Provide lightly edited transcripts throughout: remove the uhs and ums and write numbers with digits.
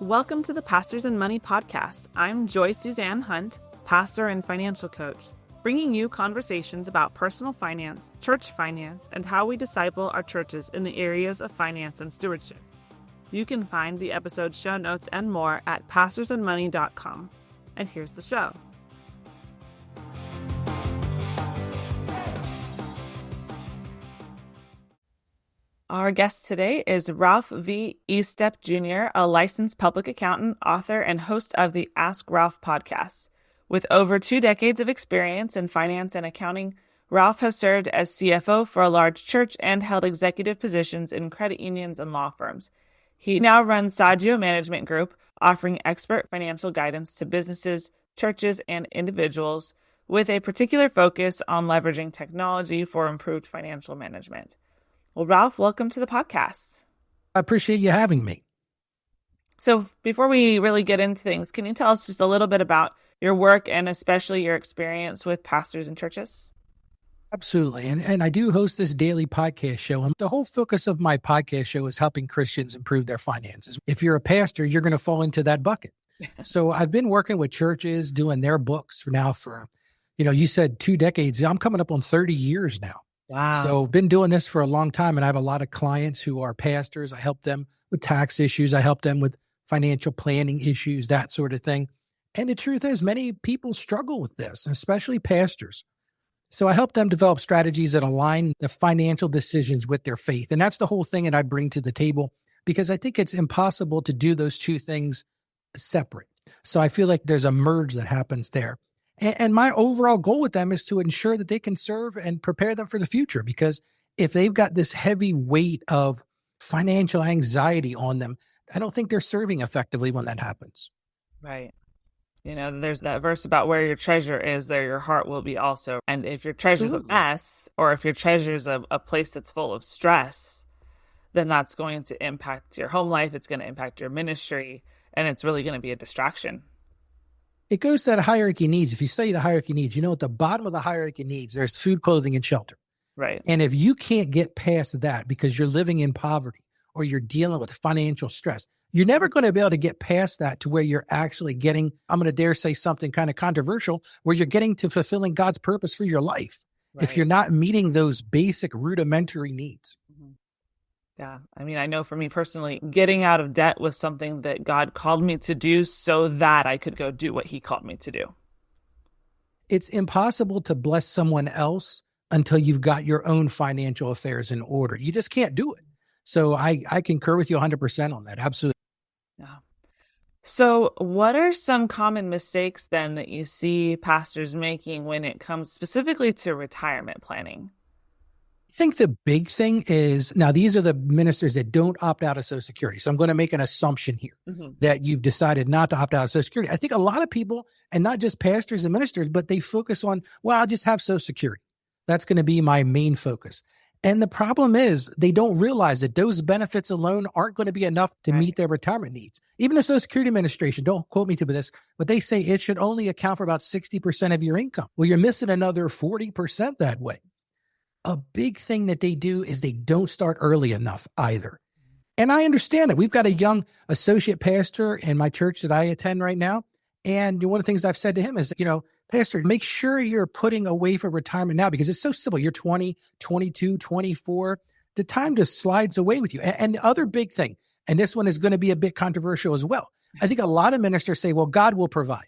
Welcome to the Pastors and Money podcast. I'm Joy Suzanne Hunt, pastor and financial coach, bringing you conversations about personal finance, church finance, and how we disciple our churches in the areas of finance and stewardship. You can find the episode show notes and more at pastorsandmoney.com. And here's the show. Our guest today is Ralph V. Estep Jr., a licensed public accountant, author, and host of the Ask Ralph podcast. With over 2 decades of experience in finance and accounting, Ralph has served as CFO for a large church and held executive positions in credit unions and law firms. He now runs Saggio Management Group, offering expert financial guidance to businesses, churches, and individuals, with a particular focus on leveraging technology for improved financial management. Well, Ralph, welcome to the podcast. I appreciate you having me. So before we really get into things, can you tell us just a little bit about your work and especially your experience with pastors and churches? Absolutely. And I do host this daily podcast show. And the whole focus of my podcast show is helping Christians improve their finances. If you're a pastor, you're going to fall into that bucket. So I've been working with churches, doing their books for, you said 2 decades. I'm coming up on 30 years now. Wow. So been doing this for a long time, and I have a lot of clients who are pastors. I help them with tax issues. I help them with financial planning issues, that sort of thing. And the truth is, many people struggle with this, especially pastors. So I help them develop strategies that align the financial decisions with their faith. And that's the whole thing that I bring to the table, because I think it's impossible to do those two things separate. So I feel like there's a merge that happens there. And my overall goal with them is to ensure that they can serve and prepare them for the future. Because if they've got this heavy weight of financial anxiety on them, I don't think they're serving effectively when that happens. Right. There's that verse about where your treasure is, there your heart will be also. And if your treasure's a mess, or if your treasure's a place that's full of stress, then that's going to impact your home life. It's going to impact your ministry, and it's really going to be a distraction. It goes to that hierarchy needs. If you study the hierarchy needs, at the bottom of the hierarchy needs, there's food, clothing, and shelter. Right. And if you can't get past that because you're living in poverty or you're dealing with financial stress, you're never going to be able to get past that to where you're actually getting, I'm going to dare say something kind of controversial, where you're getting to fulfilling God's purpose for your life. Right. If you're not meeting those basic rudimentary needs. Mm-hmm. Yeah. I know for me personally, getting out of debt was something that God called me to do so that I could go do what he called me to do. It's impossible to bless someone else until you've got your own financial affairs in order. You just can't do it. So I concur with you 100% on that. Absolutely. Yeah. So what are some common mistakes then that you see pastors making when it comes specifically to retirement planning? I think the big thing is, now these are the ministers that don't opt out of Social Security. So I'm going to make an assumption here that you've decided not to opt out of Social Security. I think a lot of people, and not just pastors and ministers, but they focus on, well, I'll just have Social Security. That's going to be my main focus. And the problem is they don't realize that those benefits alone aren't going to be enough to meet their retirement needs. Even the Social Security Administration, don't quote me to this, but they say it should only account for about 60% of your income. Well, you're missing another 40% that way. A big thing that they do is they don't start early enough either. And I understand it. We've got a young associate pastor in my church that I attend right now. And one of the things I've said to him is, Pastor, make sure you're putting away for retirement now, because it's so simple. You're 20, 22, 24. The time just slides away with you. And the other big thing, and this one is going to be a bit controversial as well. I think a lot of ministers say, well, God will provide.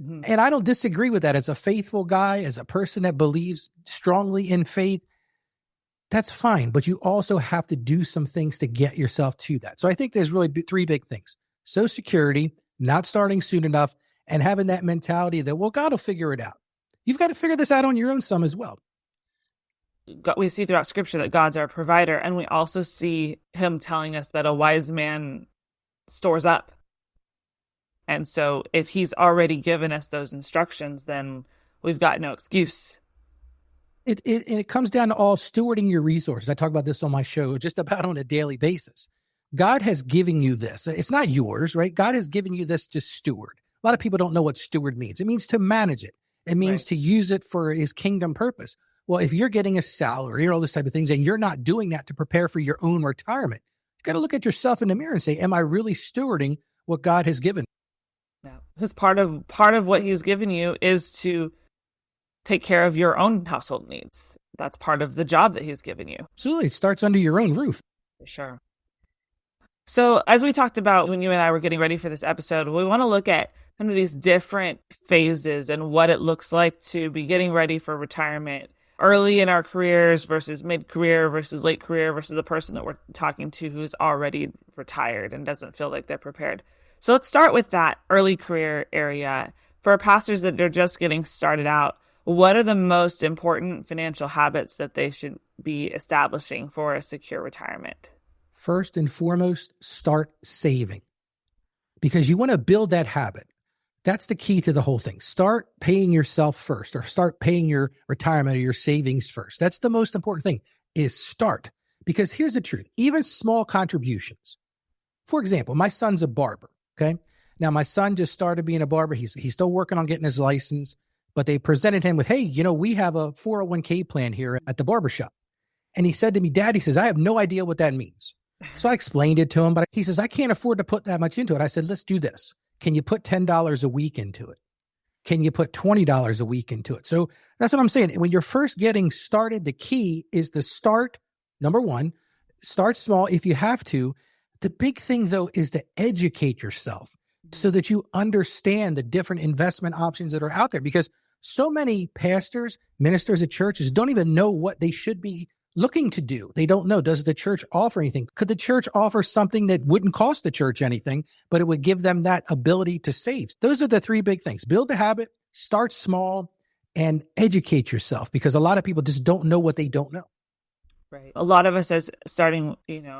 Mm-hmm. And I don't disagree with that. As a faithful guy, as a person that believes strongly in faith, that's fine. But you also have to do some things to get yourself to that. So I think there's really 3 big things. Social Security, not starting soon enough, and having that mentality that, well, God will figure it out. You've got to figure this out on your own some as well. We see throughout Scripture that God's our provider, and we also see him telling us that a wise man stores up. And so if he's already given us those instructions, then we've got no excuse. It comes down to all stewarding your resources. I talk about this on my show just about on a daily basis. God has given you this. It's not yours, right? God has given you this to steward. A lot of people don't know what steward means. It means to manage it. It means Right. to use it for his kingdom purpose. Well, if you're getting a salary or all this type of things, and you're not doing that to prepare for your own retirement, you got to look at yourself in the mirror and say, am I really stewarding what God has given? Yeah. Because part of what he's given you is to take care of your own household needs. That's part of the job that he's given you. Absolutely. It starts under your own roof. For sure. So, as we talked about when you and I were getting ready for this episode, we want to look at kind of these different phases and what it looks like to be getting ready for retirement early in our careers versus mid-career versus late career versus the person that we're talking to who's already retired and doesn't feel like they're prepared. So let's start with that early career area. For pastors that are just getting started out, what are the most important financial habits that they should be establishing for a secure retirement? First and foremost, start saving because you want to build that habit. That's the key to the whole thing. Start paying yourself first, or start paying your retirement or your savings first. That's the most important thing, is start. Because here's the truth. Even small contributions. For example, my son's a barber. Okay. Now my son just started being a barber. He's still working on getting his license, but they presented him with, hey, we have a 401k plan here at the barbershop. And he said to me, Dad, he says, I have no idea what that means. So I explained it to him, but he says, I can't afford to put that much into it. I said, let's do this. Can you put $10 a week into it? Can you put $20 a week into it? So that's what I'm saying. When you're first getting started, the key is to start, number one, start small if you have to. The big thing, though, is to educate yourself so that you understand the different investment options that are out there. Because so many pastors, ministers at churches don't even know what they should be looking to do. They don't know. Does the church offer anything? Could the church offer something that wouldn't cost the church anything, but it would give them that ability to save? Those are the three big things. Build a habit, start small, and educate yourself, because a lot of people just don't know what they don't know. Right. A lot of us as starting,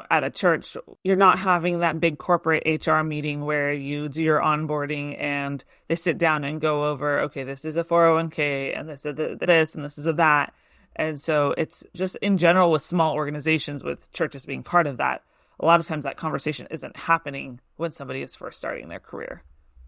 at a church, you're not having that big corporate HR meeting where you do your onboarding and they sit down and go over, okay, this is a 401k and this is this and this is a that. And so it's just in general with small organizations, with churches being part of that, a lot of times that conversation isn't happening when somebody is first starting their career.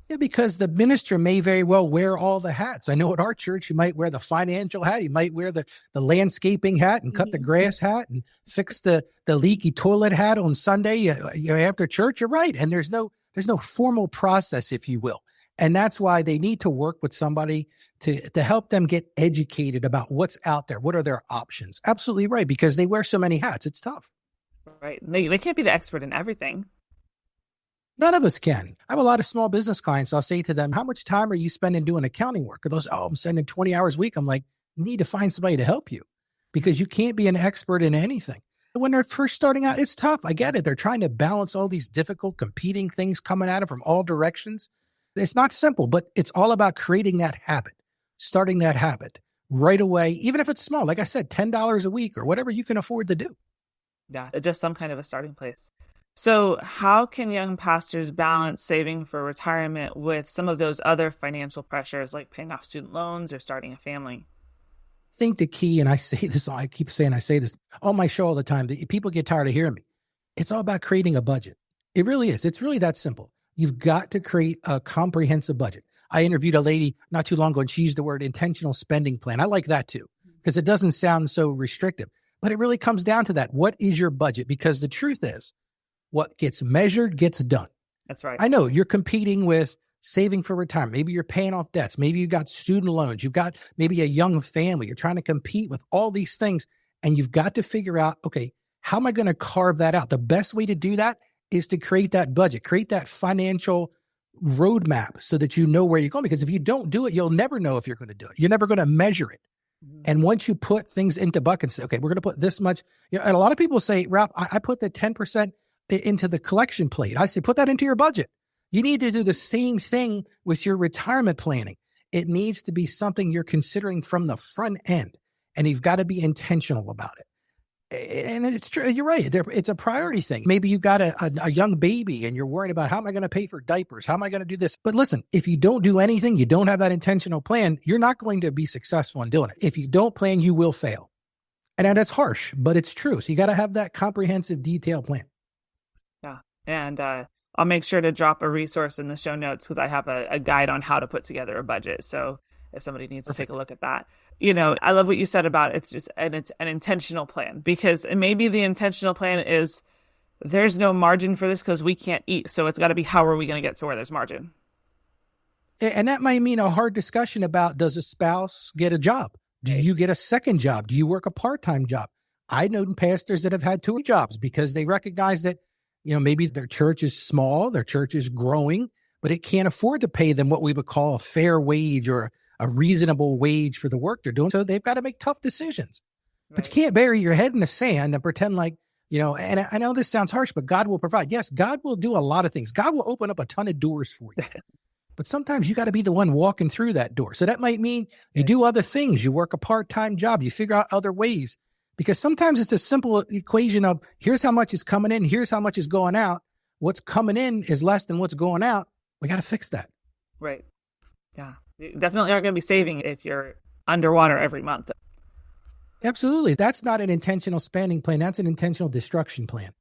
Yeah, because the minister may very well wear all the hats. I know at our church, you might wear the financial hat. You might wear the landscaping hat and cut the grass hat and fix the leaky toilet hat on Sunday after church. You're right. And there's no formal process, if you will. And that's why they need to work with somebody to help them get educated about what's out there. What are their options? Absolutely right. Because they wear so many hats. It's tough. Right. They can't be the expert in everything. None of us can. I have a lot of small business clients. I'll say to them, how much time are you spending doing accounting work? Or those, I'm spending 20 hours a week. I'm like, you need to find somebody to help you because you can't be an expert in anything. When they're first starting out, it's tough. I get it. They're trying to balance all these difficult competing things coming at them from all directions. It's not simple, but it's all about creating that habit, starting that habit right away, even if it's small. Like I said, $10 a week or whatever you can afford to do. Yeah, just some kind of a starting place. So how can young pastors balance saving for retirement with some of those other financial pressures like paying off student loans or starting a family? I think the key, and I say this, I keep saying I say this on my show all the time, people get tired of hearing me. It's all about creating a budget. It really is. It's really that simple. You've got to create a comprehensive budget. I interviewed a lady not too long ago, and she used the word intentional spending plan. I like that too, because it doesn't sound so restrictive, but it really comes down to that. What is your budget? Because the truth is, what gets measured gets done. That's right. I know you're competing with saving for retirement. Maybe you're paying off debts. Maybe you got student loans. You've got maybe a young family. You're trying to compete with all these things, and you've got to figure out, okay, how am I going to carve that out? The best way to do that is to create that budget, create that financial roadmap so that you know where you're going. Because if you don't do it, you'll never know if you're going to do it. You're never going to measure it. And once you put things into buckets, okay, we're going to put this much. And a lot of people say, Ralph, I put the 10% into the collection plate. I say, put that into your budget. You need to do the same thing with your retirement planning. It needs to be something you're considering from the front end, and you've got to be intentional about it. And it's true. You're right. It's a priority thing. Maybe you've got a young baby and you're worried about, how am I going to pay for diapers? How am I going to do this? But listen, if you don't do anything, you don't have that intentional plan, you're not going to be successful in doing it. If you don't plan, you will fail. And that's harsh, but it's true. So you got to have that comprehensive, detailed plan. Yeah. And I'll make sure to drop a resource in the show notes because I have a guide on how to put together a budget. So if somebody needs to Perfect. take a look at that. I love what you said about it's an intentional plan, because maybe the intentional plan is there's no margin for this because we can't eat. So it's got to be, how are we going to get to where there's margin? And that might mean a hard discussion about, does a spouse get a job? Do you get a second job? Do you work a part-time job? I know pastors that have had 2 jobs because they recognize that, maybe their church is small, their church is growing, but it can't afford to pay them what we would call a fair wage or a reasonable wage for the work they're doing. So they've got to make tough decisions. Right. But you can't bury your head in the sand and pretend like, and I know this sounds harsh, but God will provide. Yes, God will do a lot of things. God will open up a ton of doors for you. But sometimes you got to be the one walking through that door. So that might mean you do other things. You work a part-time job. You figure out other ways. Because sometimes it's a simple equation of, here's how much is coming in, here's how much is going out. What's coming in is less than what's going out. We got to fix that. Right. Yeah. You definitely aren't going to be saving if you're underwater every month. Absolutely. That's not an intentional spending plan. That's an intentional destruction plan,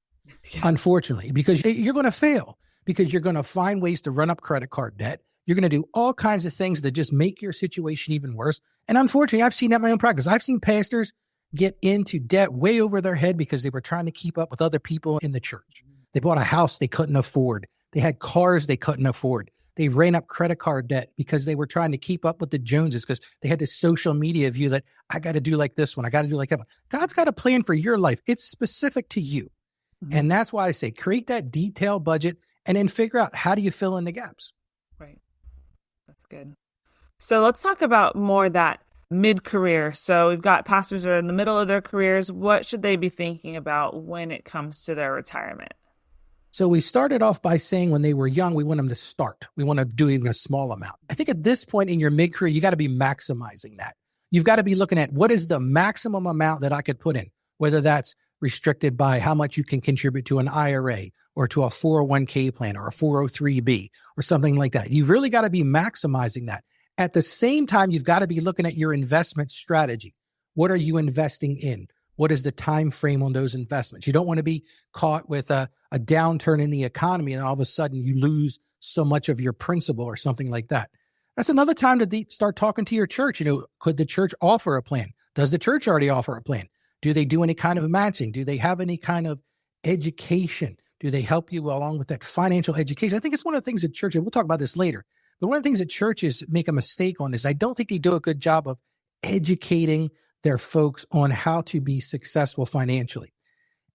unfortunately, because you're going to fail, because you're going to find ways to run up credit card debt. You're going to do all kinds of things that just make your situation even worse. And unfortunately, I've seen that in my own practice. I've seen pastors get into debt way over their head because they were trying to keep up with other people in the church. They bought a house they couldn't afford. They had cars they couldn't afford. They ran up credit card debt because they were trying to keep up with the Joneses, because they had this social media view that I got to do like this one, I got to do like that one. God's got a plan for your life. It's specific to you. Mm-hmm. And that's why I say create that detailed budget and then figure out, how do you fill in the gaps? Right. That's good. So let's talk about more that mid-career. So we've got pastors who are in the middle of their careers. What should they be thinking about when it comes to their retirement? So we started off by saying when they were young, we want them to start. We want to do even a small amount. I think at this point in your mid-career, you got to be maximizing that. You've got to be looking at, what is the maximum amount that I could put in, whether that's restricted by how much you can contribute to an IRA or to a 401k plan or a 403b or something like that. You've really got to be maximizing that. At the same time, you've got to be looking at your investment strategy. What are you investing in? What is the time frame on those investments? You don't want to be caught with a downturn in the economy and all of a sudden you lose so much of your principal or something like that. That's another time to start talking to your church. Could the church offer a plan? Does the church already offer a plan? Do they do any kind of matching? Do they have any kind of education? Do they help you along with that financial education? I think it's one of the things that church, and we'll talk about this later, but one of the things that churches make a mistake on is I don't think they do a good job of educating their folks on how to be successful financially.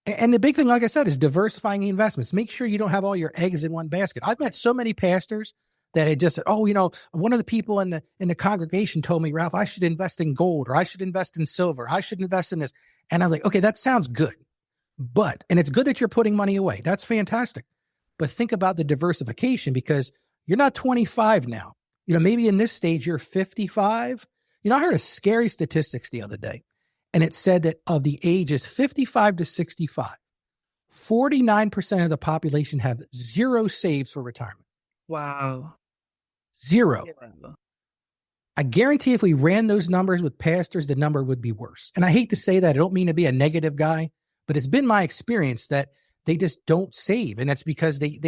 And the big thing, like I said, is diversifying the investments. Make sure you don't have all your eggs in one basket. I've met so many pastors that had just said, one of the people in the congregation told me, Ralph, I should invest in gold, or I should invest in silver. I should invest in this. And I was like, okay, that sounds good. And it's good that you're putting money away. That's fantastic. But think about the diversification, because you're not 25 now. Maybe in this stage, you're 55. I heard a scary statistics the other day, and it said that of the ages 55 to 65, 49% of the population have zero saves for retirement. Wow. Zero. I guarantee if we ran those numbers with pastors, the number would be worse. And I hate to say that. I don't mean to be a negative guy, but it's been my experience that they just don't save. And that's because they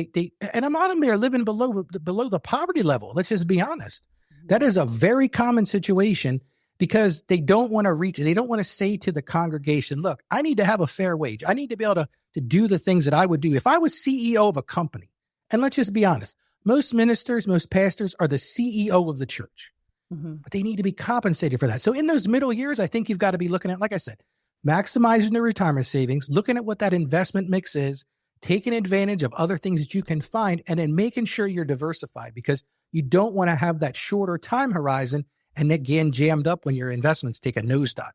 and a lot of them are living below the poverty level. Let's just be honest. That is a very common situation, because they don't want to say to the congregation, look, I need to have a fair wage. I need to be able to do the things that I would do if I was CEO of a company. And let's just be honest. Most ministers, most pastors are the CEO of the church, but they need to be compensated for that. So in those middle years, I think you've got to be looking at, like I said, maximizing the retirement savings, looking at what that investment mix is, taking advantage of other things that you can find, and then making sure you're diversified, because you don't want to have that shorter time horizon and again jammed up when your investments take a nosedive.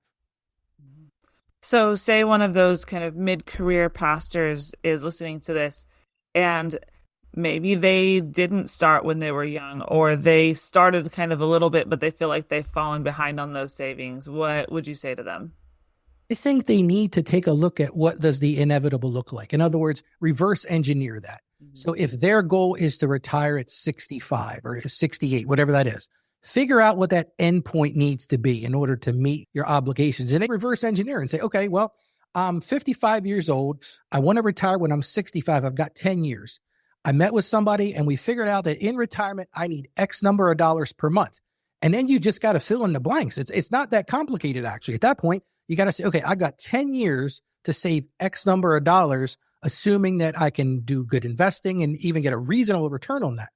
So say one of those kind of mid-career pastors is listening to this, and maybe they didn't start when they were young, or they started kind of a little bit, but they feel like they've fallen behind on those savings. What would you say to them? I think they need to take a look at what does the inevitable look like. In other words, reverse engineer that. So if their goal is to retire at 65 or 68, whatever that is, figure out what that endpoint needs to be in order to meet your obligations, and then reverse engineer and say, okay, well, I'm 55 years old. I want to retire when I'm 65. I've got 10 years. I met with somebody and we figured out that in retirement, I need X number of dollars per month. And then you just got to fill in the blanks. It's not that complicated, actually. At that point, you got to say, okay, I got 10 years to save X number of dollars, assuming that I can do good investing and even get a reasonable return on that.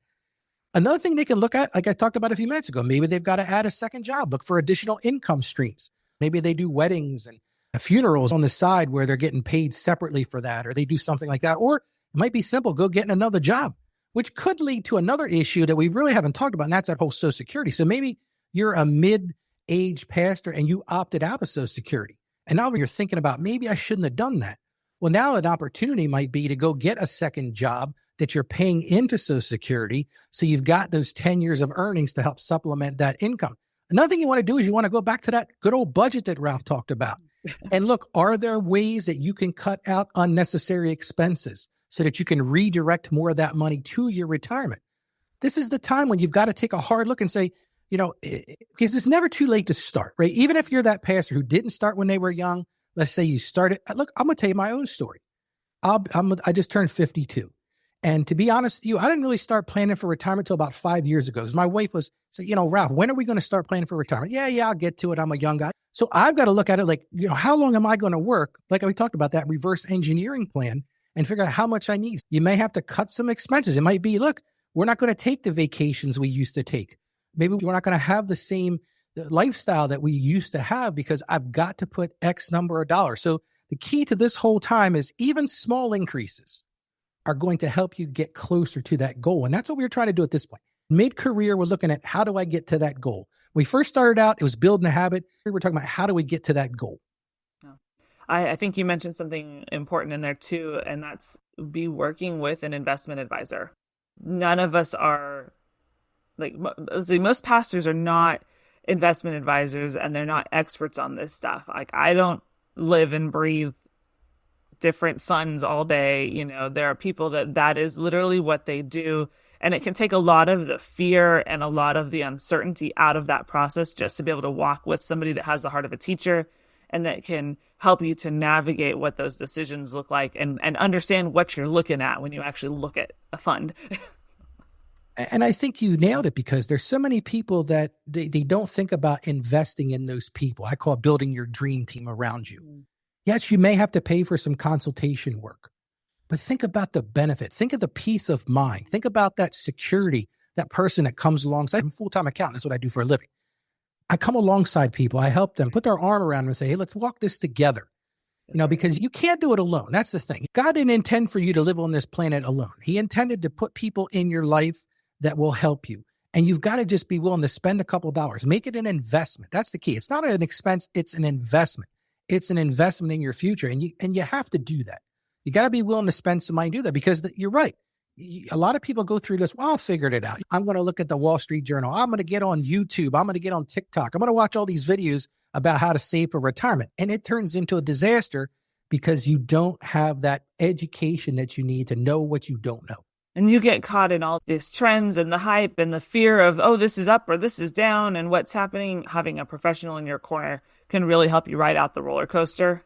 Another thing they can look at, like I talked about a few minutes ago, maybe they've got to add a second job, look for additional income streams. Maybe they do weddings and funerals on the side where they're getting paid separately for that, or they do something like that. Or it might be simple, go get another job, which could lead to another issue that we really haven't talked about, and that's that whole Social Security. So maybe you're a mid-age pastor and you opted out of Social Security. And now you're thinking about, maybe I shouldn't have done that. Well, now an opportunity might be to go get a second job that you're paying into Social Security. So you've got those 10 years of earnings to help supplement that income. Another thing you want to do is you want to go back to that good old budget that Ralph talked about. And look, are there ways that you can cut out unnecessary expenses so that you can redirect more of that money to your retirement? This is the time when you've got to take a hard look and say, because it's never too late to start, right? Even if you're that pastor who didn't start when they were young, let's say you started. Look, I'm going to tell you my own story. I just turned 52. And to be honest with you, I didn't really start planning for retirement until about 5 years ago. Because my wife was saying, Ralph, when are we going to start planning for retirement? Yeah, I'll get to it. I'm a young guy. So I've got to look at it like, how long am I going to work? Like we talked about that reverse engineering plan and figure out how much I need. You may have to cut some expenses. It might be, look, we're not going to take the vacations we used to take. Maybe we're not going to have the same lifestyle that we used to have because I've got to put X number of dollars. So the key to this whole time is even small increases are going to help you get closer to that goal. And that's what we're trying to do at this point. Mid-career, we're looking at how do I get to that goal? When we first started out, it was building a habit. We were talking about how do we get to that goal? I think you mentioned something important in there too, and that's be working with an investment advisor. None of us are, most pastors are not investment advisors and they're not experts on this stuff. Like I don't live and breathe different funds all day. There are people that is literally what they do. And it can take a lot of the fear and a lot of the uncertainty out of that process just to be able to walk with somebody that has the heart of a teacher and that can help you to navigate what those decisions look like and understand what you're looking at when you actually look at a fund. And I think you nailed it because there's so many people that they don't think about investing in those people. I call it building your dream team around you. Yes, you may have to pay for some consultation work, but think about the benefit. Think of the peace of mind. Think about that security, that person that comes alongside. I'm a full-time accountant. That's what I do for a living. I come alongside people. I help them put their arm around them and say, hey, let's walk this together. Because you can't do it alone. That's the thing. God didn't intend for you to live on this planet alone. He intended to put people in your life that will help you. And you've got to just be willing to spend a couple dollars. Make it an investment. That's the key. It's not an expense. It's an investment. It's an investment in your future. And you have to do that. You got to be willing to spend some money and do that because you're right. A lot of people go through this. Well, I figured it out. I'm going to look at the Wall Street Journal. I'm going to get on YouTube. I'm going to get on TikTok. I'm going to watch all these videos about how to save for retirement. And it turns into a disaster because you don't have that education that you need to know what you don't know. And you get caught in all these trends and the hype and the fear of, oh, this is up or this is down and what's happening. Having a professional in your corner can really help you ride out the roller coaster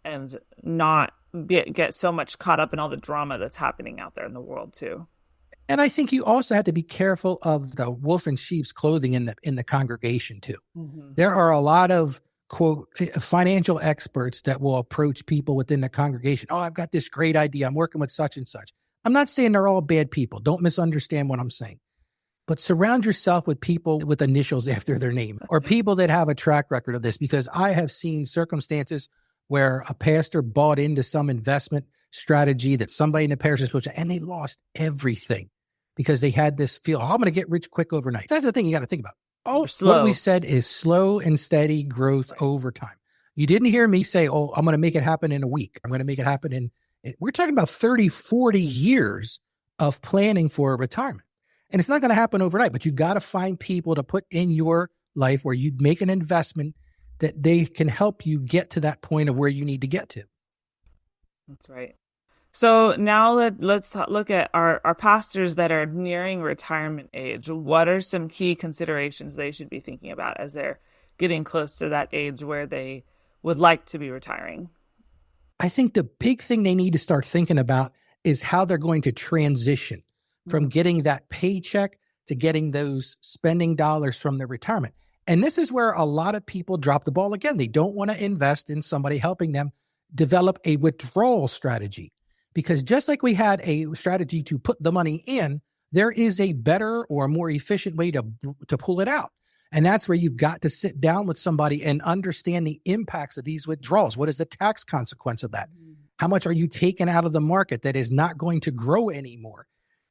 and not get so much caught up in all the drama that's happening out there in the world too. And I think you also have to be careful of the wolf in sheep's clothing in the congregation too. Mm-hmm. There are a lot of, quote, financial experts that will approach people within the congregation. Oh, I've got this great idea. I'm working with such and such. I'm not saying they're all bad people. Don't misunderstand what I'm saying. But surround yourself with people with initials after their name or people that have a track record of this, because I have seen circumstances where a pastor bought into some investment strategy that somebody in the parish is supposed to, and they lost everything because they had this feel, I'm going to get rich quick overnight. That's the thing you got to think about. What we said is slow and steady growth over time. You didn't hear me say, oh, I'm going to make it happen in a week. I'm going to make it happen in we're talking about 30, 40 years of planning for retirement. And it's not going to happen overnight, but you got to find people to put in your life where you make an investment that they can help you get to that point of where you need to get to. That's right. So now let's look at our pastors that are nearing retirement age. What are some key considerations they should be thinking about as they're getting close to that age where they would like to be retiring? I think the big thing they need to start thinking about is how they're going to transition from getting that paycheck to getting those spending dollars from their retirement. And this is where a lot of people drop the ball again. They don't want to invest in somebody helping them develop a withdrawal strategy. Because just like we had a strategy to put the money in, there is a better or more efficient way to pull it out. And that's where you've got to sit down with somebody and understand the impacts of these withdrawals. What is the tax consequence of that? How much are you taking out of the market that is not going to grow anymore?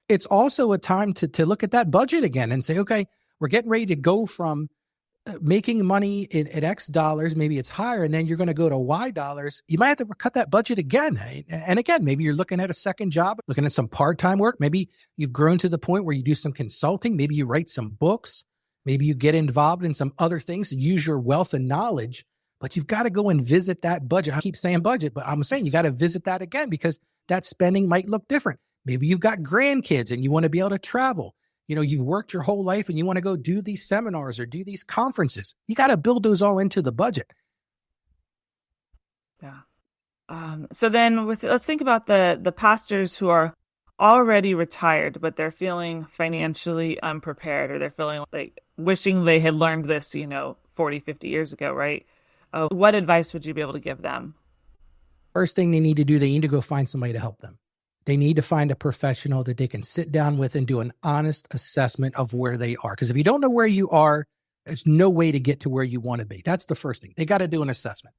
It's also a time to look at that budget again and say, okay, we're getting ready to go from making money at X dollars, maybe it's higher, and then you're going to go to Y dollars. You might have to cut that budget again. And again, maybe you're looking at a second job, looking at some part-time work. Maybe you've grown to the point where you do some consulting. Maybe you write some books. Maybe you get involved in some other things to use your wealth and knowledge, but you've got to go and visit that budget. I keep saying budget, but I'm saying you got to visit that again because that spending might look different. Maybe you've got grandkids and you want to be able to travel. You've worked your whole life and you want to go do these seminars or do these conferences. You got to build those all into the budget. Yeah. So then let's think about the pastors who are already retired, but they're feeling financially unprepared, or they're feeling like wishing they had learned this, 40, 50 years ago, right? What advice would you be able to give them? First thing they need to do, they need to go find somebody to help them. They need to find a professional that they can sit down with and do an honest assessment of where they are. Because if you don't know where you are, there's no way to get to where you want to be. That's the first thing. They got to do an assessment.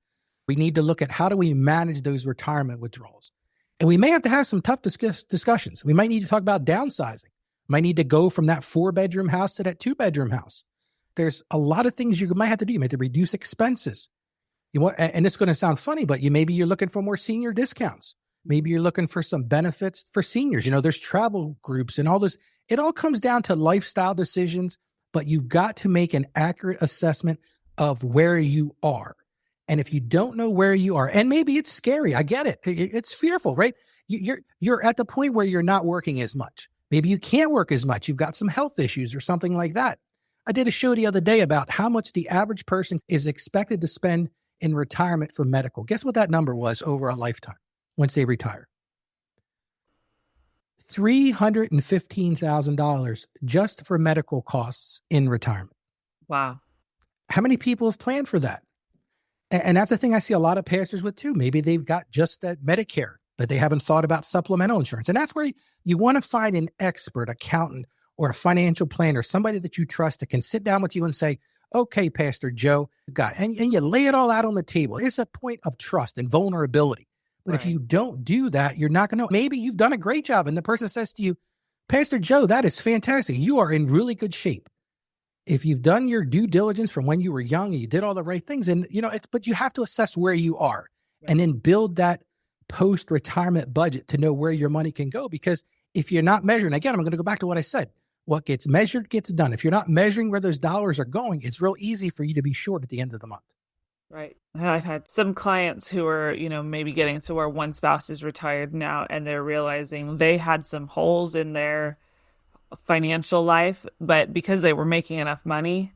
We need to look at how do we manage those retirement withdrawals. And we may have to have some tough discussions. We might need to talk about downsizing. Might need to go from that 4-bedroom house to that 2-bedroom house. There's a lot of things you might have to do. You might have to reduce expenses. And it's going to sound funny, but maybe you're looking for more senior discounts. Maybe you're looking for some benefits for seniors. There's travel groups and all this. It all comes down to lifestyle decisions, but you've got to make an accurate assessment of where you are. And if you don't know where you are, and maybe it's scary, I get it. It's fearful, right? You're at the point where you're not working as much. Maybe you can't work as much. You've got some health issues or something like that. I did a show the other day about how much the average person is expected to spend in retirement for medical. Guess what that number was over a lifetime once they retire? $315,000 just for medical costs in retirement. Wow. How many people have planned for that? And that's the thing I see a lot of pastors with too. Maybe they've got just that Medicare, but they haven't thought about supplemental insurance. And that's where you want to find an expert, accountant, or a financial planner, somebody that you trust that can sit down with you and say, okay, Pastor Joe, and you lay it all out on the table. It's a point of trust and vulnerability. But If you don't do that, you're not going to know. Maybe you've done a great job and the person says to you, Pastor Joe, that is fantastic. You are in really good shape. If you've done your due diligence from when you were young and you did all the right things, and but you have to assess where you are and then build that post-retirement budget to know where your money can go. Because if you're not measuring, again, I'm going to go back to what I said. What gets measured gets done. If you're not measuring where those dollars are going, it's real easy for you to be short at the end of the month. Right. I've had some clients who are, maybe getting to where one spouse is retired now and they're realizing they had some holes in their financial life, but because they were making enough money,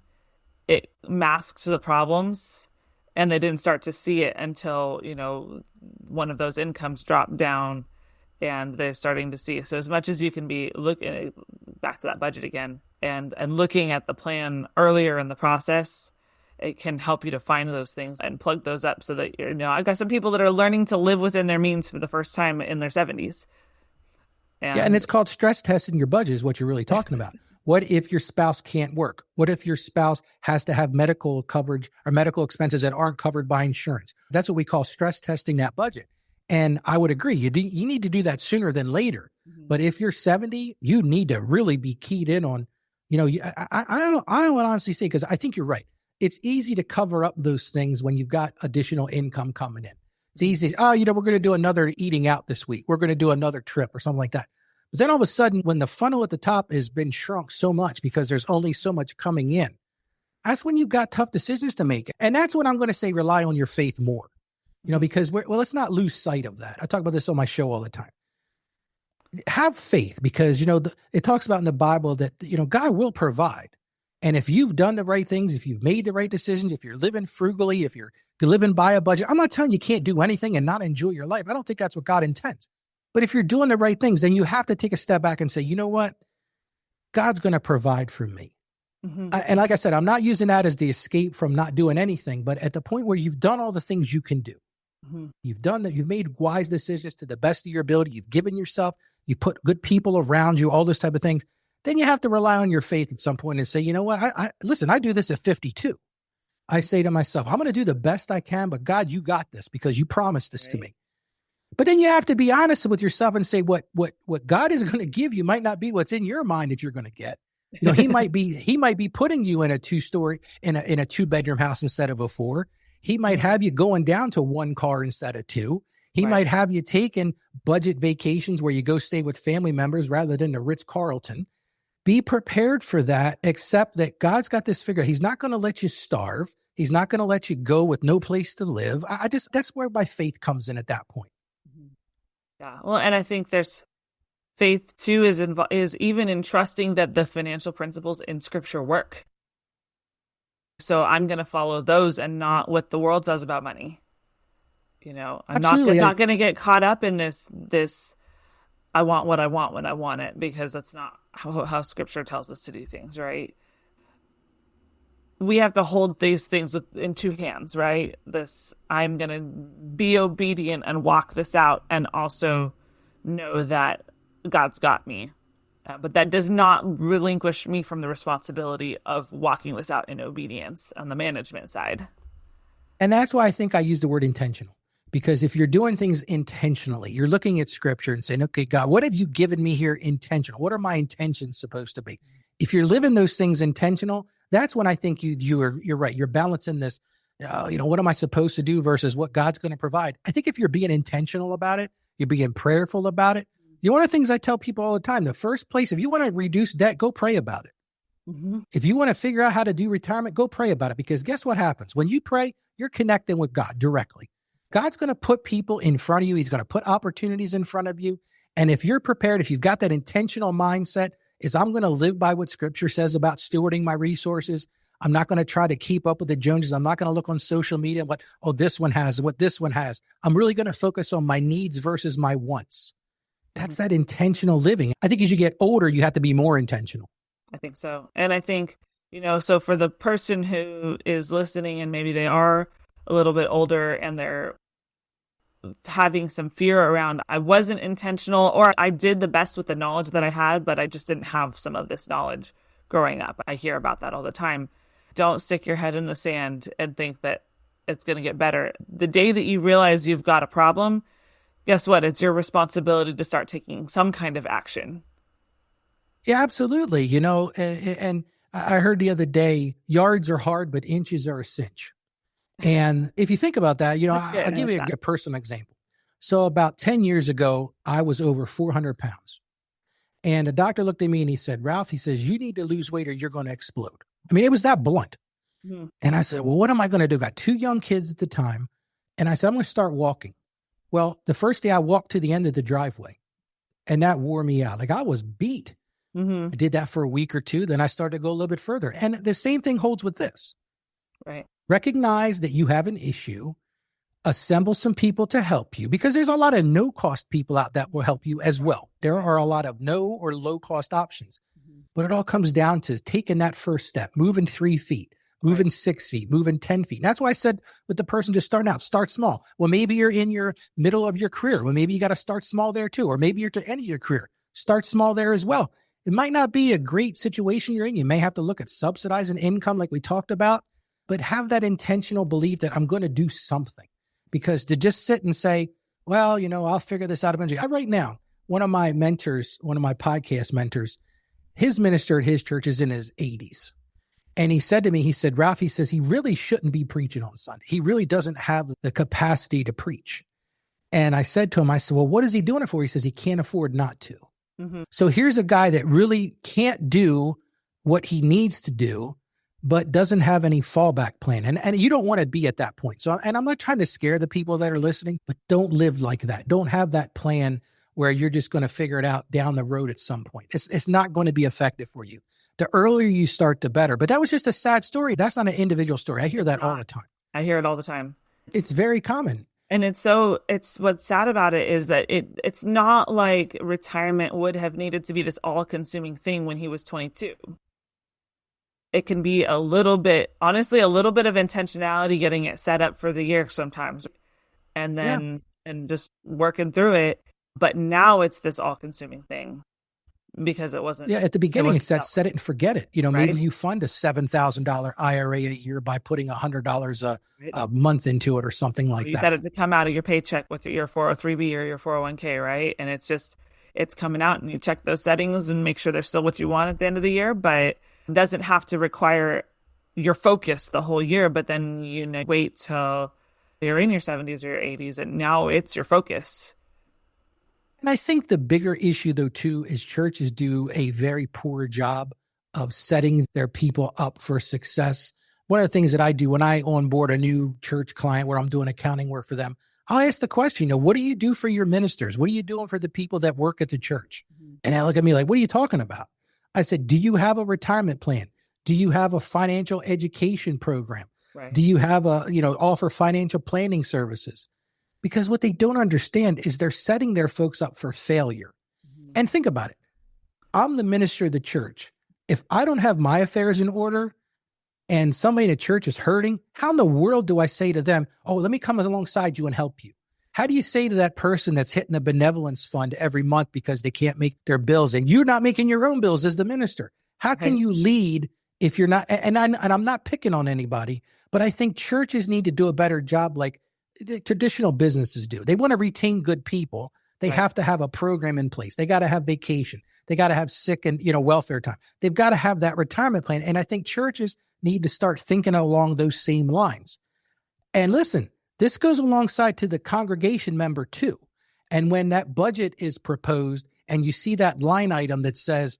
it masked the problems and they didn't start to see it until, one of those incomes dropped down and they're starting to see. So as much as you can be looking back to that budget again and looking at the plan earlier in the process, it can help you to find those things and plug those up so that, I've got some people that are learning to live within their means for the first time in their 70s. And it's called stress testing your budget is what you're really talking about. What if your spouse can't work? What if your spouse has to have medical coverage or medical expenses that aren't covered by insurance? That's what we call stress testing that budget. And I would agree, you need to do that sooner than later. Mm-hmm. But if you're 70, you need to really be keyed in on, I don't want to honestly say, because I think you're right. It's easy to cover up those things when you've got additional income coming in. It's easy. We're going to do another eating out this week. We're going to do another trip or something like that. But then all of a sudden, when the funnel at the top has been shrunk so much because there's only so much coming in, that's when you've got tough decisions to make. And that's when I'm going to say rely on your faith more, because let's not lose sight of that. I talk about this on my show all the time. Have faith because, it talks about in the Bible that, God will provide. And if you've done the right things, if you've made the right decisions, if you're living frugally, if you're living by a budget, I'm not telling you can't do anything and not enjoy your life. I don't think that's what God intends. But if you're doing the right things, then you have to take a step back and say, you know what? God's going to provide for me. Mm-hmm. And like I said, I'm not using that as the escape from not doing anything, but at the point where you've done all the things you can do, Mm-hmm. you've done that, you've made wise decisions to the best of your ability, you've given yourself, you put good people around you, all those type of things, then you have to rely on your faith at some point and say, you know what, listen, I do this at 52. I say to myself, I'm going to do the best I can, but God, you got this because you promised this to me. But then you have to be honest with yourself and say what God is going to give you might not be what's in your mind that you're going to get. You know, he might be putting you in a 2-story, in a 2-bedroom house instead of a 4. He might have you going down to 1 car instead of 2. He might have you taking budget vacations where you go stay with family members rather than the Ritz-Carlton. Be prepared for that, except that God's got this figure. He's not going to let you starve. He's not going to let you go with no place to live. That's where my faith comes in at that point. Yeah. Well, and I think there's faith too is even in trusting that the financial principles in Scripture work. So I'm going to follow those and not what the world says about money. You know, I'm not going to get caught up in this. I want what I want when I want it, because that's not how Scripture tells us to do things, right? We have to hold these things in 2 hands, right? I'm going to be obedient and walk this out, and also know that God's got me. But that does not relinquish me from the responsibility of walking this out in obedience on the management side. And that's why I think I use the word intentional. Because if you're doing things intentionally, you're looking at Scripture and saying, okay, God, what have you given me here intentional? What are my intentions supposed to be? If you're living those things intentional, that's when I think you're right. You're balancing this, what am I supposed to do versus what God's going to provide? I think if you're being intentional about it, you're being prayerful about it. One of the things I tell people all the time, the first place, if you want to reduce debt, go pray about it. Mm-hmm. If you want to figure out how to do retirement, go pray about it. Because guess what happens? When you pray, you're connecting with God directly. God's going to put people in front of you. He's going to put opportunities in front of you. And if you're prepared, if you've got that intentional mindset, is I'm going to live by what Scripture says about stewarding my resources. I'm not going to try to keep up with the Joneses. I'm not going to look on social media what this one has, what this one has. I'm really going to focus on my needs versus my wants. That's that intentional living. I think as you get older, you have to be more intentional. I think so. And I think, so for the person who is listening and maybe they are a little bit older and they're having some fear around, I wasn't intentional, or I did the best with the knowledge that I had, but I just didn't have some of this knowledge growing up. I hear about that all the time. Don't stick your head in the sand and think that it's going to get better. The day that you realize you've got a problem, guess what? It's your responsibility to start taking some kind of action. Yeah, absolutely. And I heard the other day, yards are hard, but inches are a cinch. And if you think about that, I'll give you a personal example. So about 10 years ago, I was over 400 pounds. And a doctor looked at me and he said, Ralph, he says, you need to lose weight or you're going to explode. I mean, it was that blunt. Mm-hmm. And I said, well, what am I going to do? I got 2 young kids at the time. And I said, I'm going to start walking. Well, the first day I walked to the end of the driveway, and that wore me out. Like, I was beat. Mm-hmm. I did that for a week or 2. Then I started to go a little bit further. And the same thing holds with this. Right. Recognize that you have an issue. Assemble some people to help you, because there's a lot of no-cost people out that will help you as well. There are a lot of no or low-cost options. Mm-hmm. But it all comes down to taking that first step, moving 3 feet, moving 6 feet, moving 10 feet. And that's why I said with the person just starting out, start small. Well, maybe you're in your middle of your career. Well, maybe you got to start small there too. Or maybe you're to end of your career. Start small there as well. It might not be a great situation you're in. You may have to look at subsidizing income like we talked about, but have that intentional belief that I'm going to do something. Because to just sit and say, well, I'll figure this out eventually. Right now, one of my mentors, one of my podcast mentors, his minister at his church is in his 80s. And he said to me, he said, Ralph, he says, he really shouldn't be preaching on Sunday. He really doesn't have the capacity to preach. And I said to him, I said, well, what is he doing it for? He says, he can't afford not to. Mm-hmm. So here's a guy that really can't do what he needs to do, but doesn't have any fallback plan. And you don't want to be at that point. So, and I'm not trying to scare the people that are listening, but don't live like that. Don't have that plan where you're just going to figure it out down the road at some point. It's not going to be effective for you. The earlier you start, the better. But that was just a sad story. That's not an individual story. I hear that all the time. I hear it all the time. It's very common. And it's what's sad about it is that it's not like retirement would have needed to be this all-consuming thing when he was 22. It can be honestly, a little bit of intentionality getting it set up for the year sometimes, and then and just working through it. But now it's this all-consuming thing because it wasn't. Yeah, at the beginning, it's that set it and forget it. Right? Maybe you fund a $7,000 IRA a year by putting $100 a month into it or something like that. You set it to come out of your paycheck with your 403b or your 401k, right? And it's coming out, and you check those settings and make sure they're still what you want at the end of the year, but it doesn't have to require your focus the whole year. But then wait till you're in your 70s or your 80s, and now it's your focus. And I think the bigger issue, though, too, is churches do a very poor job of setting their people up for success. One of the things that I do when I onboard a new church client where I'm doing accounting work for them, I'll ask the question, what do you do for your ministers? What are you doing for the people that work at the church? Mm-hmm. And they look at me like, what are you talking about? I said, do you have a retirement plan? Do you have a financial education program? Right. Do you have offer financial planning services? Because what they don't understand is they're setting their folks up for failure. Mm-hmm. And think about it. I'm the minister of the church. If I don't have my affairs in order and somebody in the church is hurting, how in the world do I say to them, oh, let me come alongside you and help you? How do you say to that person that's hitting a benevolence fund every month because they can't make their bills and you're not making your own bills as the minister? How can you lead if you're not? And I'm not picking on anybody, but I think churches need to do a better job like traditional businesses do. They want to retain good people. They have to have a program in place. They got to have vacation. They got to have sick and welfare time. They've got to have that retirement plan. And I think churches need to start thinking along those same lines. And listen, this goes alongside to the congregation member too. And when that budget is proposed and you see that line item that says,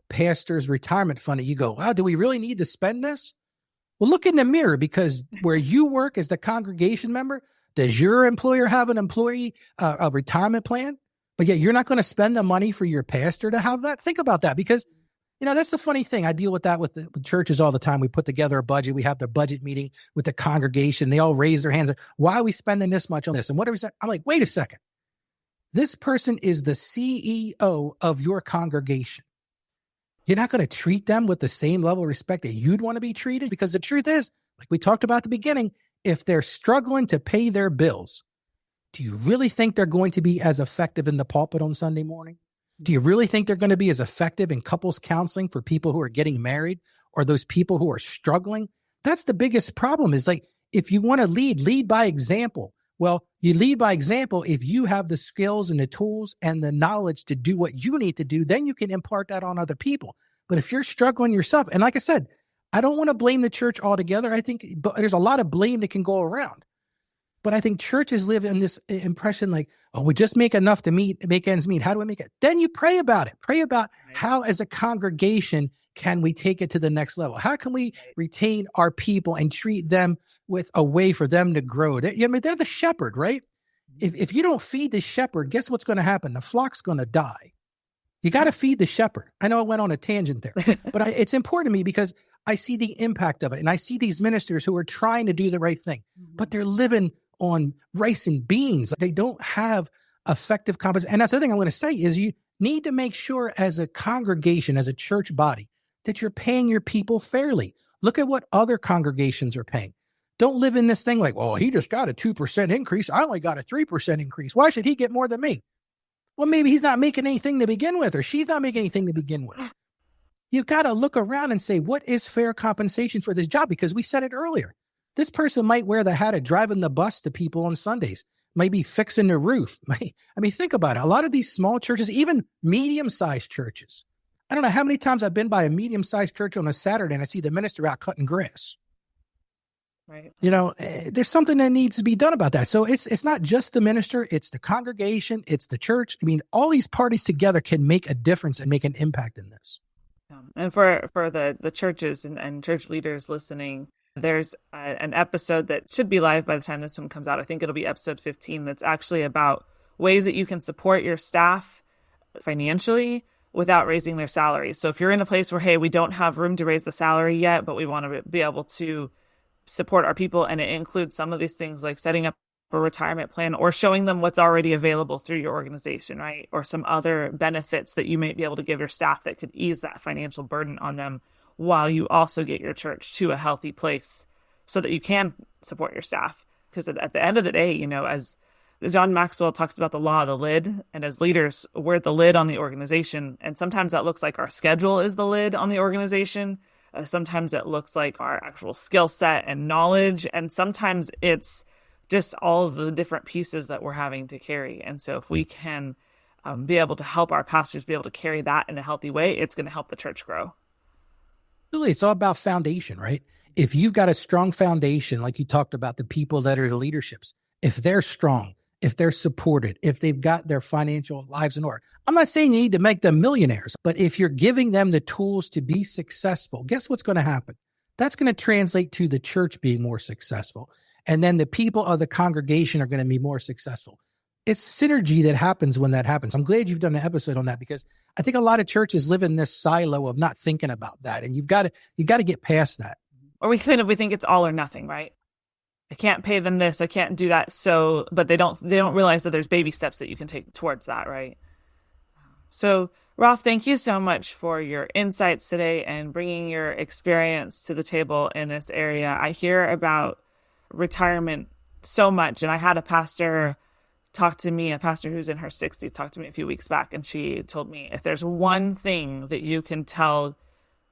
pastor's retirement fund, you go, wow, do we really need to spend this? Well, look in the mirror, because where you work as the congregation member, does your employer have an employee a retirement plan? But yet you're not going to spend the money for your pastor to have that? Think about that, because, that's the funny thing. I deal with that with churches all the time. We put together a budget. We have the budget meeting with the congregation. They all raise their hands. Why are we spending this much on this? And what are we saying? I'm like, wait a second. This person is the CEO of your congregation. You're not going to treat them with the same level of respect that you'd want to be treated? Because the truth is, like we talked about at the beginning, if they're struggling to pay their bills, do you really think they're going to be as effective in the pulpit on Sunday morning? Do you really think they're going to be as effective in couples counseling for people who are getting married or those people who are struggling? That's the biggest problem, is like, if you want to lead by example. Well, you lead by example if you have the skills and the tools and the knowledge to do what you need to do, then you can impart that on other people. But if you're struggling yourself, and like I said, I don't want to blame the church altogether. I think there's a lot of blame that can go around. But I think churches live in this impression like, oh, we just make enough to make ends meet. How do we make it? Then you pray about it. Pray about how, as a congregation, can we take it to the next level? How can we retain our people and treat them with a way for them to grow? They're the shepherd, right? If you don't feed the shepherd, guess what's going to happen? The flock's going to die. You got to feed the shepherd. I know I went on a tangent there, but it's important to me because I see the impact of it. And I see these ministers who are trying to do the right thing, but they're living on rice and beans. They don't have effective compensation. And that's the thing I'm going to say is you need to make sure as a congregation, as a church body, that you're paying your people fairly. Look at what other congregations are paying. Don't live in this thing like, well, he just got a 2% increase. I only got a 3% increase. Why should he get more than me? Well, maybe he's not making anything to begin with, or she's not making anything to begin with. You got to look around and say, what is fair compensation for this job? Because we said it earlier. This person might wear the hat of driving the bus to people on Sundays, might be fixing the roof. I mean, think about it. A lot of these small churches, even medium-sized churches. I don't know how many times I've been by a medium-sized church on a Saturday and I see the minister out cutting grass. Right. There's something that needs to be done about that. So it's not just the minister, it's the congregation, it's the church. I mean, all these parties together can make a difference and make an impact in this. And for the churches and church leaders listening, there's an episode that should be live by the time this one comes out. I think it'll be episode 15. That's actually about ways that you can support your staff financially without raising their salaries. So if you're in a place where, hey, we don't have room to raise the salary yet, but we want to be able to support our people, and it includes some of these things like setting up for retirement plan, or showing them what's already available through your organization, right? Or some other benefits that you might be able to give your staff that could ease that financial burden on them while you also get your church to a healthy place so that you can support your staff. Because at the end of the day, you know, as John Maxwell talks about the law of the lid, and as leaders, we're the lid on the organization. And sometimes that looks like our schedule is the lid on the organization. Sometimes it looks like our actual skill set and knowledge. And sometimes it's just all of the different pieces that we're having to carry. And so if we can be able to help our pastors be able to carry that in a healthy way, it's going to help the church grow. Really, it's all about foundation, right? If you've got a strong foundation, like you talked about, the people that are the leaderships, if they're strong, if they're supported, if they've got their financial lives in order. I'm not saying you need to make them millionaires, but if you're giving them the tools to be successful, guess what's going to happen? That's going to translate to the church being more successful. And then the people of the congregation are going to be more successful. It's synergy that happens when that happens. I'm glad you've done an episode on that, because I think a lot of churches live in this silo of not thinking about that. And you've got to get past that. Or we think it's all or nothing, right? I can't pay them this, I can't do that. So, but they don't realize that there's baby steps that you can take towards that, right? So, Ralph, thank you so much for your insights today and bringing your experience to the table in this area. I hear about retirement so much, and I had a pastor who's in her 60s talk to me a few weeks back, and she told me, if there's one thing that you can tell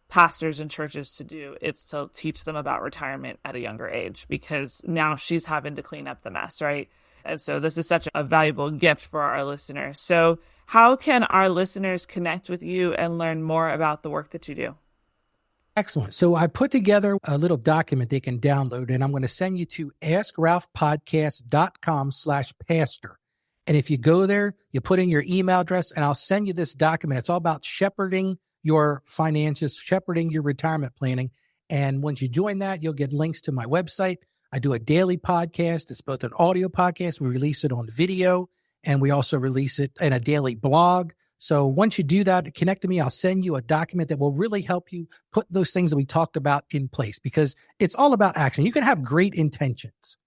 pastors and churches to do, it's to teach them about retirement at a younger age, because now she's having to clean up the mess, right? And so this is such a valuable gift for our listeners. So how can our listeners connect with you and learn more about the work that you do? Excellent. So I put together a little document they can download, and I'm going to send you to askralphpodcast.com/pastor. And if you go there, you put in your email address, and I'll send you this document. It's all about shepherding your finances, shepherding your retirement planning. And once you join that, you'll get links to my website. I do a daily podcast. It's both an audio podcast. We release it on video, and we also release it in a daily blog. So once you do that, connect to me. I'll send you a document that will really help you put those things that we talked about in place, because it's all about action. You can have great intentions.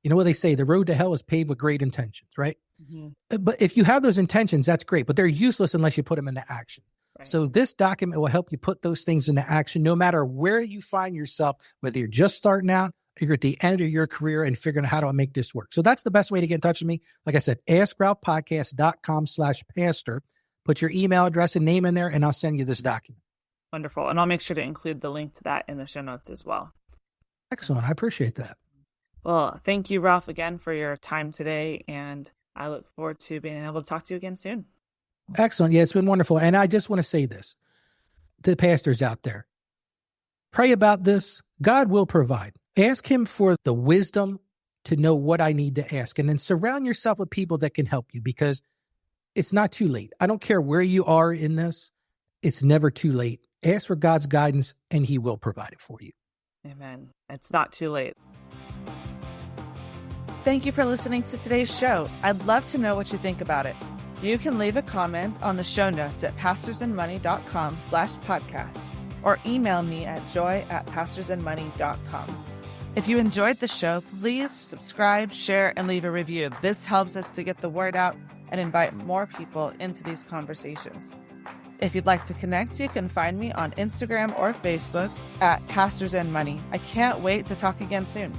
You know what they say, the road to hell is paved with great intentions, right? Mm-hmm. But if you have those intentions, that's great, but they're useless unless you put them into action. Right. So this document will help you put those things into action, no matter where you find yourself, whether you're just starting out, or you're at the end of your career and figuring out how to make this work. So that's the best way to get in touch with me. Like I said, askralphpodcast.com/pastor. Put your email address and name in there, and I'll send you this document. Wonderful. And I'll make sure to include the link to that in the show notes as well. Excellent. I appreciate that. Well, thank you, Ralph, again for your time today. And I look forward to being able to talk to you again soon. Excellent. Yeah, it's been wonderful. And I just want to say this to the pastors out there. Pray about this. God will provide. Ask him for the wisdom to know what I need to ask. And then surround yourself with people that can help you, because it's not too late. I don't care where you are in this. It's never too late. Ask for God's guidance, and he will provide it for you. Amen. It's not too late. Thank you for listening to today's show. I'd love to know what you think about it. You can leave a comment on the show notes at pastorsandmoney.com/podcasts or email me at joy@pastorsandmoney.com. If you enjoyed the show, please subscribe, share, and leave a review. This helps us to get the word out and invite more people into these conversations. If you'd like to connect, you can find me on Instagram or Facebook at Pastors and Money. I can't wait to talk again soon.